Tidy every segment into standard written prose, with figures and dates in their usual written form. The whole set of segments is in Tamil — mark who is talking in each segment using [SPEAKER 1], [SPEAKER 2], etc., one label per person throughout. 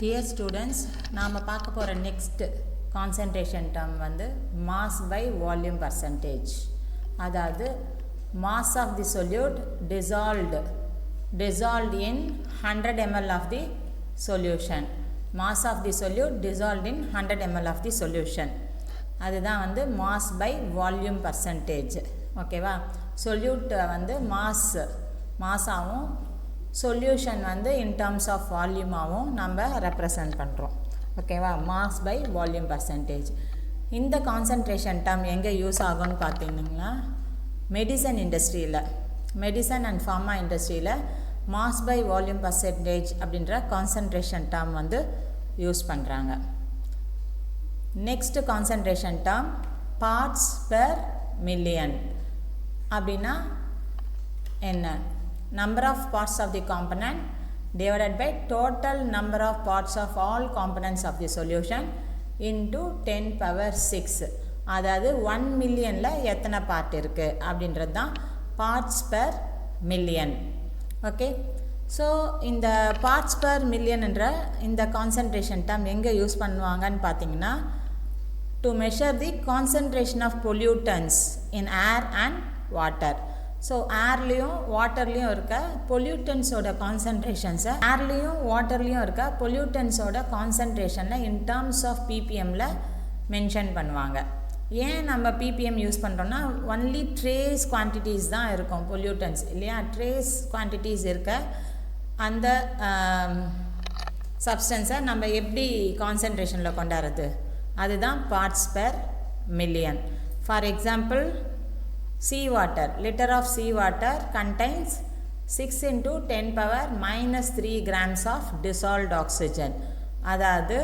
[SPEAKER 1] Dear students, நாம பார்க்க போற next concentration term வந்து mass by volume percentage. அதாவது mass of the solute dissolved in 100 ml of the solution. Mass of the solute dissolved in 100 ml of the solution. அதுதான் வந்து mass by volume percentage. ஓகேவா? solute வந்து mass ஆகும், solution வந்து in terms of volume ஆகும் நம்ம represent பண்ணுறோம். ஓகேவா? mass by volume percentage. இந்த concentration term எங்கே யூஸ் ஆகும்னு பார்த்தீங்கன்னா மெடிசன் இண்டஸ்ட்ரியில், மெடிசன் அண்ட் ஃபார்மா இண்டஸ்ட்ரியில் mass by volume percentage அப்படின்ற concentration term வந்து யூஸ் பண்ணுறாங்க. Next concentration term parts per million. அப்படின்னா என்ன? number of parts of the component divided by total number of parts of all components of the solution into 10 power 6. அதாவது 1 மில்லியனில் எத்தனை பார்ட் இருக்குது அப்படின்றது தான் parts per million. Okay, so இந்த பார்ட்ஸ் பெர் மில்லியன்ன்ற இந்த கான்சன்ட்ரேஷன் டேர்ம் எங்கே யூஸ் பண்ணுவாங்கன்னு பார்த்தீங்கன்னா to measure the concentration of pollutants in air and water. So ஏர்லேயும் வாட்டர்லேயும் இருக்க பொல்யூட்டன்ஸோட கான்சன்ட்ரேஷன்ஸை ஏர்லேயும் வாட்டர்லேயும் இருக்க பொல்யூட்டன்ஸோட கான்சன்ட்ரேஷனில் இன் டேர்ம்ஸ் ஆஃப் பிபிஎம்மில் மென்ஷன் பண்ணுவாங்க. ஏன் நம்ம பிபிஎம் யூஸ் பண்ணுறோன்னா ஒன்லி ட்ரேஸ் குவான்டிட்டிஸ் தான் இருக்கும் பொல்யூட்டன்ஸ் இல்லையா? ட்ரேஸ் குவான்டிட்டிஸ் இருக்க அந்த சப்ஸ்டன்ஸை நம்ம எப்படி கான்சன்ட்ரேஷனில் கொண்டாடுறது, அதுதான் parts per million. For example, sea water, liter of sea water contains 6 into 10 power minus 3 grams of dissolved oxygen. அதாவது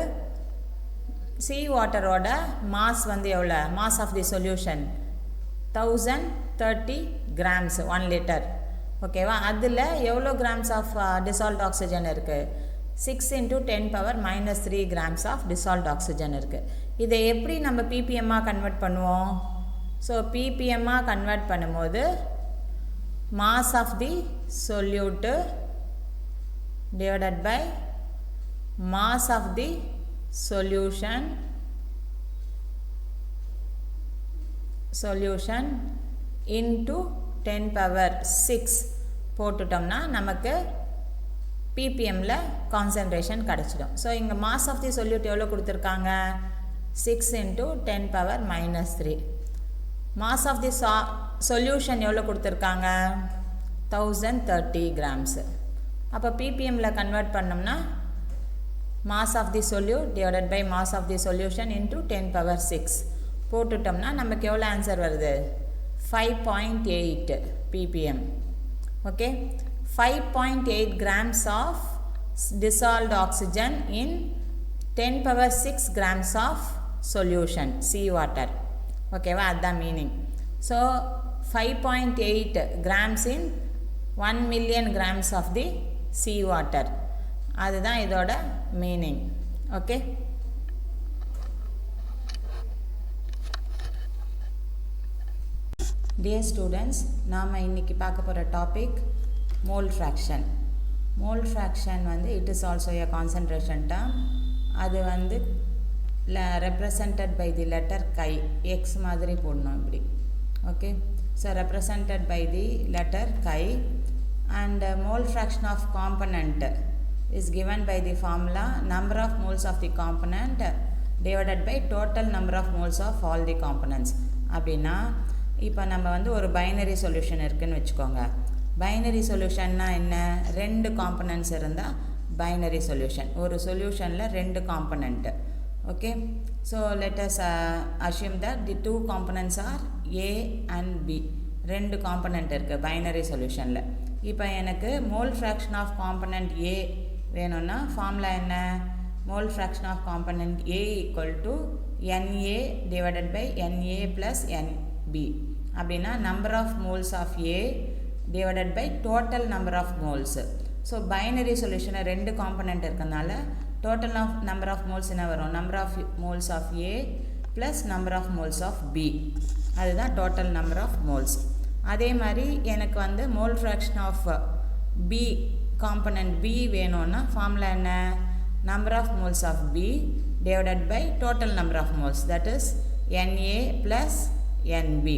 [SPEAKER 1] sea water ஓட mass வந்து எவ்வளோ? mass of the solution 1030 grams 1 liter. ஓகேவா? அதில் எவ்வளோ grams of dissolved oxygen இருக்குது? 6 into 10 power minus 3 grams of dissolved oxygen இருக்குது. இதை எப்படி நம்ம ppmஆ கன்வெர்ட் பண்ணுவோம்? ஸோ ppmஆ கன்வெர்ட் பண்ணும்போது mass of the solute divided by mass of the solution into 10 power 6 போட்டுட்டோம்னா நமக்கு ppmல கான்சன்ட்ரேஷன் கிடச்சிடும். ஸோ இங்கே மாஸ் ஆஃப் தி சொல்யூட் எவ்வளோ கொடுத்துருக்காங்க? 6 into 10 power minus 3. Mass of the solution எவ்வளோ கொடுத்துருக்காங்க? 1030 grams. அப்போ ppmல கன்வெர்ட் பண்ணோம்னா mass of the solute divided by mass of the solution into 10 power 6 போட்டுட்டோம்னா நமக்கு எவ்வளோ ஆன்சர் வருது? 5.8 ppm. Okay, 5.8 grams of dissolved oxygen in 10 power 6 grams of solution sea water. ஓகேவா? அதுதான் meaning. So 5.8 grams in 1 million grams of the sea water. அதுதான் இதோட மீனிங். ஓகே, டியர் ஸ்டூடெண்ட்ஸ், நாம் இன்றைக்கி பார்க்க போகிற topic mole fraction. Mole fraction வந்து it is also a concentration term. அது வந்து represented by the letter chi, x மாதிரி போடணும் இப்படி. Okay, so represented by the letter chi and mole fraction of component is given by the formula number of moles of the component divided by total number of moles of all the components. அப்படின்னா இப்போ நம்ம வந்து ஒரு பைனரி சொல்யூஷன் இருக்குதுன்னு வச்சுக்கோங்க. பைனரி சொல்யூஷன்னா என்ன? 2 காம்பனன்ட்ஸ் இருந்தால் பைனரி சொல்யூஷன். ஒரு சொல்யூஷனில் 2 component. Okay, so let us assume that the two components are A and B. 2 component இருக்குது பைனரி சொல்யூஷனில். இப்போ எனக்கு mole fraction of component A வேணும்னா ஃபார்முலா என்ன? Mole fraction of component A equal to NA divided by NA plus NB. அப்படின்னா number of moles of A divided by total number of moles. So binary சொல்யூஷனை 2 காம்பனண்ட் இருக்கிறதுனால total of number of moles என்ன வரும்? number of moles of A plus number of moles of B. அதுதான் total number of moles. அதே மாதிரி எனக்கு வந்து mole fraction of B component B வேணும்னா formula என்ன? number of moles of B divided by total number of moles, that is Na plus Nb.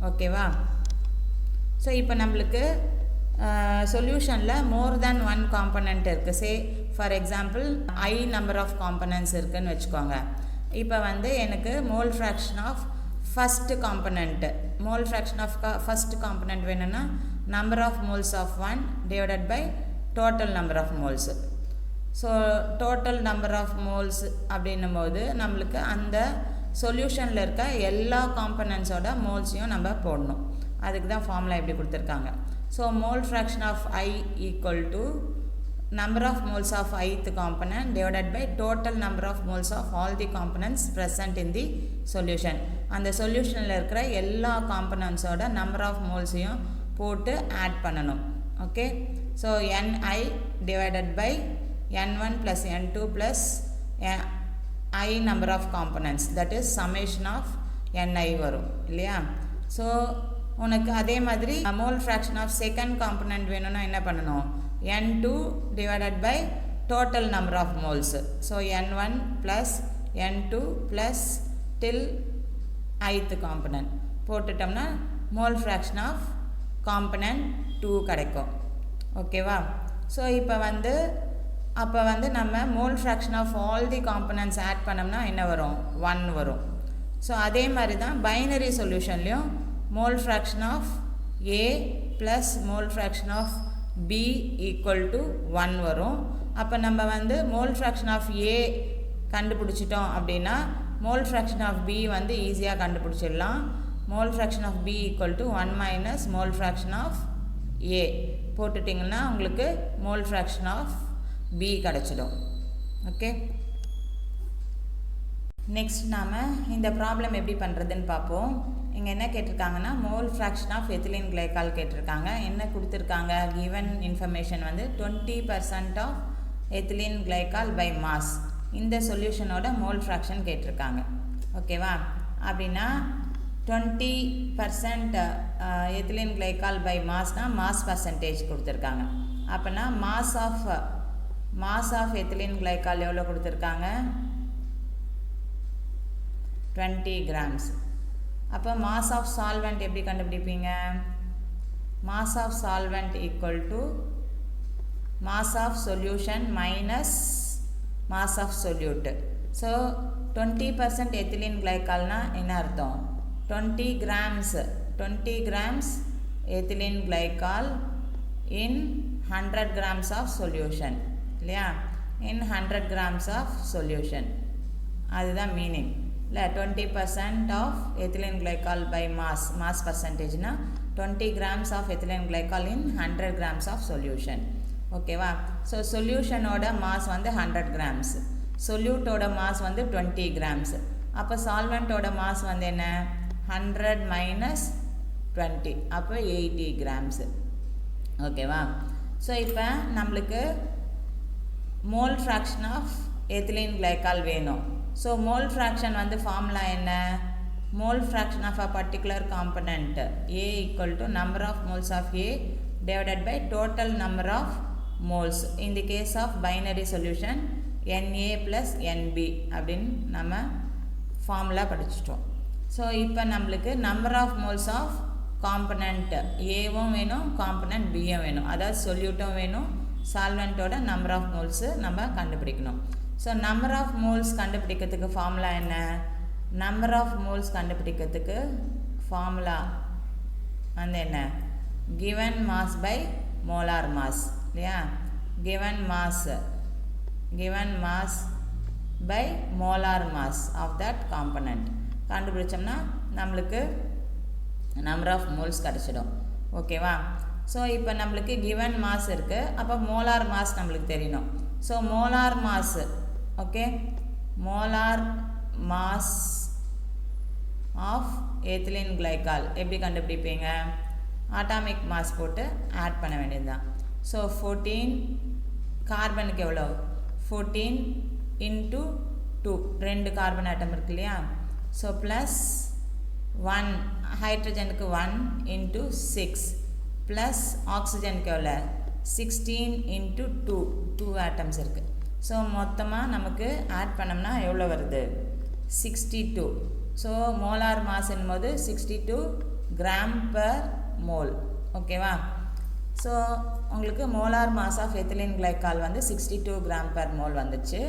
[SPEAKER 1] ஓகேவா? ஸோ இப்போ நம்மளுக்கு சொல்யூஷனில் மோர் தேன் ஒன் காம்பனண்ட் இருக்குது. Say for example I number of components இருக்குதுன்னு வச்சுக்கோங்க. இப்போ வந்து எனக்கு mole fraction of first component, mole fraction of first component வேணும்னா number of moles of 1 divided by total number of moles. So total number of moles அப்படின்னும் போது நம்மளுக்கு அந்த சொல்யூஷனில் இருக்க எல்லா காம்பனன்ட்ஸோட மோல்ஸையும் நம்ம போடணும். அதுக்கு தான் ஃபார்முலா எப்படி கொடுத்துருக்காங்க. So mole fraction of I equal to number of moles of ith component divided by total number of moles of all the components present in the solution. அந்த சொல்யூஷனில் இருக்கிற எல்லா காம்பனன்ட்ஸோட நம்பர் ஆஃப் மோல்ஸையும் போட்டு ஆட் பண்ணணும். Okay, so Ni divided by N1 plus N2 plus I number of components, that is summation of Ni வரும் இல்லையா? ஸோ உனக்கு அதே மாதிரி mole fraction of second component வேணும்னா என்ன பண்ணணும்? N2 divided by total number of moles. So N1 plus N2 plus till ith component போட்டுட்டோம்னா மோல் ஃப்ராக்ஷன் ஆஃப் காம்பனண்ட் 2 கிடைக்கும். ஓகேவா? ஸோ இப்போ வந்து அப்போ வந்து நம்ம mole fraction of all the components add பண்ணோம்னா என்ன வரும்? 1 வரும். ஸோ அதே மாதிரி தான் பைனரி சொல்யூஷன்லேயும் mole fraction of A plus mole fraction of B equal to 1 வரும். அப்போ நம்ம வந்து மோல் ஃப்ராக்ஷன் ஆஃப் A கண்டுபிடிச்சிட்டோம் அப்படின்னா மோல் ஃப்ராக்ஷன் ஆஃப் B வந்து ஈஸியாக கண்டுபிடிச்சிடலாம். Mole fraction of B equal to 1 minus mole fraction of A போட்டுட்டிங்கன்னா உங்களுக்கு மோல் ஃப்ராக்ஷன் ஆஃப் B கிடச்சிடும். ஓகே, நெக்ஸ்ட் நாம் இந்த ப்ராப்ளம் எப்படி பண்ணுறதுன்னு பார்ப்போம். இங்கே என்ன கேட்டிருக்காங்கன்னா mole fraction of ethylene glycol கேட்டிருக்காங்க. என்ன கொடுத்துருக்காங்க? கிவன் இன்ஃபர்மேஷன் வந்து 20% of ethylene glycol by mass. இந்த சொல்யூஷனோட மோல் ஃப்ராக்ஷன் கேட்டிருக்காங்க. ஓகேவா? அப்படின்னா 20% எத்திலீன் கிளைக்கால் பை மாஸ்னால் மாஸ் பர்சன்டேஜ் கொடுத்துருக்காங்க. அப்படின்னா மாஸ் ஆஃப் எத்திலீன் கிளைக்கால் எவ்வளோ கொடுத்துருக்காங்க? 20 grams. அப்போ மாஸ் ஆஃப் சால்வெண்ட் எப்படி கண்டுபிடிப்பீங்க? Mass of solvent equal to mass of solution minus mass of solute. So 20% ethylene கிளைக்கால்னா என்ன அர்த்தம்? 20 grams ethylene glycol in 100 grams of solution இல்லையா? இன் 100 grams ஆஃப் சொல்யூஷன், அதுதான் மீனிங் இல்லை. 20% of ethylene glycol by mass பர்சன்டேஜ்னா 20 grams of ethylene glycol in 100 grams of solution. ஓகேவா? ஸோ சொல்யூஷனோட மாஸ் வந்து 100 grams, சொல்யூட்டோட மாஸ் வந்து 20 grams. அப்போ சால்வெண்ட்டோட மாஸ் வந்து என்ன? 100 மைனஸ் 20, அப்போ 80 grams. ஓகேவா? ஸோ இப்போ நம்மளுக்கு mole fraction of ethylene glycol வேணும். ஸோ மோல் ஃப்ராக்ஷன் வந்து ஃபார்முலா என்ன? Mole fraction of a particular component A equal to number of moles of A divided by total number of moles. In the case of binary solution Na plus Nb அப்படின்னு நம்ம ஃபார்முலா படிச்சிட்டோம். ஸோ இப்போ நம்மளுக்கு number of moles of component ஏவும் வேணும், காம்பனண்ட் பியும் வேணும். அதாவது சொல்யூட்டும் வேணும், சால்வெண்ட்டோட நம்பர் ஆஃப் மோல்ஸு நம்ம கண்டுபிடிக்கணும். ஸோ நம்பர் ஆஃப் மோல்ஸ் கண்டுபிடிக்கிறதுக்கு ஃபார்முலா என்ன? நம்பர் ஆஃப் மோல்ஸ் கண்டுபிடிக்கிறதுக்கு ஃபார்முலா வந்து என்ன? Given mass by molar mass இல்லையா? Given mass by molar mass of that component கண்டுபிடிச்சோம்னா நம்மளுக்கு நம்பர் ஆஃப் மோல்ஸ் கிடச்சிடும். ஓகேவா? ஸோ இப்போ நம்மளுக்கு கிவன் மாஸ் இருக்குது, அப்போ மோலார் மாஸ் நம்மளுக்கு தெரியணும். So molar mass, okay, molar mass of ethylene glycol எப்படி கண்டுபிடிப்பீங்க? ஆட்டாமிக் மாஸ் போட்டு ஆட் பண்ண வேண்டியது தான். ஸோ 14 கார்பனுக்கு எவ்வளோ? 14 இன்ட்டு 2, 2 கார்பன் ஆட்டம் இருக்கு இல்லையா? ஸோ ப்ளஸ் 1 ஹைட்ரஜனுக்கு 1 இன்ட்டு 6 ப்ளஸ் ஆக்சிஜனுக்கு எவ்வளோ? 16 இன்ட்டு 2 ஆட்டம்ஸ் இருக்குது. ஸோ மொத்தமாக நமக்கு ஆட் பண்ணோம்னா எவ்வளோ வருது 62. ஸோ மோலார் மாஸ் என்னும்போது 62 கிராம் பர் மோல். ஓகேவா? ஸோ உங்களுக்கு molar mass of ethylene glycol வந்து 62 கிராம் பர் மோல் வந்துச்சு.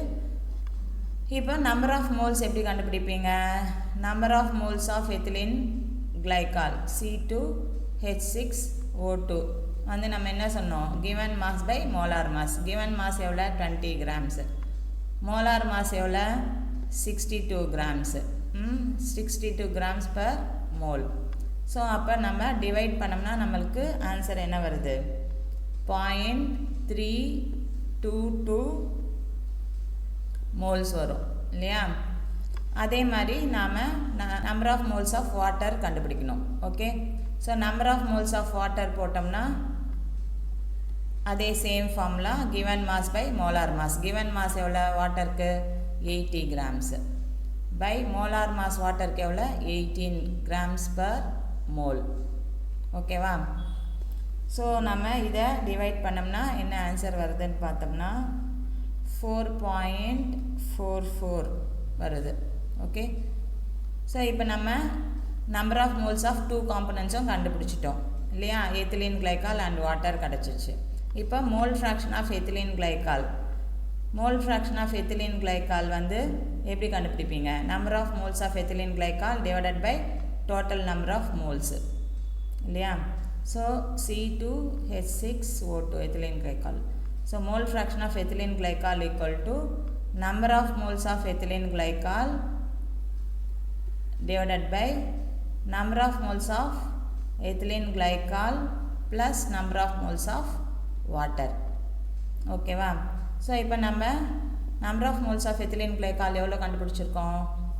[SPEAKER 1] இப்போ நம்பர் ஆஃப் மோல்ஸ் எப்படி கண்டுபிடிப்பீங்க? Number of moles of ethylene glycol C2H6O2 வந்து நம்ம என்ன சொன்னோம்? Given mass by molar mass. Given mass எவ்வளோ? 20 கிராம்ஸ். மோலார் மாஸ் எவ்வளோ? 62 grams. 62 grams per mole. So அப்போ நம்ம டிவைட் பண்ணோம்னா நம்மளுக்கு ஆன்சர் என்ன வருது? 0.322 மோல்ஸ் வரும் இல்லையா? அதே மாதிரி நாம் number of moles of water கண்டுபிடிக்கணும். Okay, so number of moles of water போட்டோம்னா அதே same formula given mass by molar mass. Given mass எவ்வளோ வாட்டருக்கு? 80 கிராம்ஸ் பை மோலார் மாஸ் வாட்டருக்கு எவ்வளோ? 18 கிராம்ஸ் பர் மோல். ஓகேவா? ஸோ நம்ம இதை டிவைட் பண்ணோம்னா என்ன ஆன்சர் வருதுன்னு பார்த்தோம்னா 4.44 வருது. ஓகே, ஸோ இப்போ நம்ம நம்பர் ஆஃப் மோல்ஸ் ஆஃப் 2 காம்பனன்ட்ஸும் கண்டுபிடிச்சிட்டோம் இல்லையா? எத்திலீன் கிளைக்கால் அண்ட் வாட்டர் கிடச்சிச்சு. இப்போ mole fraction of ethylene glycol. Mole fraction of ethylene glycol வந்து எப்படி கண்டுபிடிப்பீங்க? Number of moles of ethylene glycol divided by total number of moles இல்லையா? So C2H6O2 ethylene glycol. So mole fraction of ethylene glycol equal to number of moles of ethylene glycol divided by number of moles of ethylene glycol plus number of moles of water. ஓகேவா? ஸோ இப்போ நம்ம number of moles of ethylene glycol எவ்வளோ கண்டுபிடிச்சிருக்கோம்?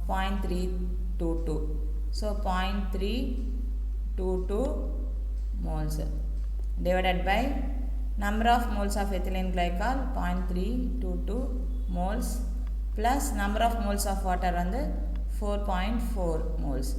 [SPEAKER 1] 0.322. So 0.322 moles divided by number of moles of ethylene glycol 0.322 moles plus number of moles of water வந்து 4.4 moles.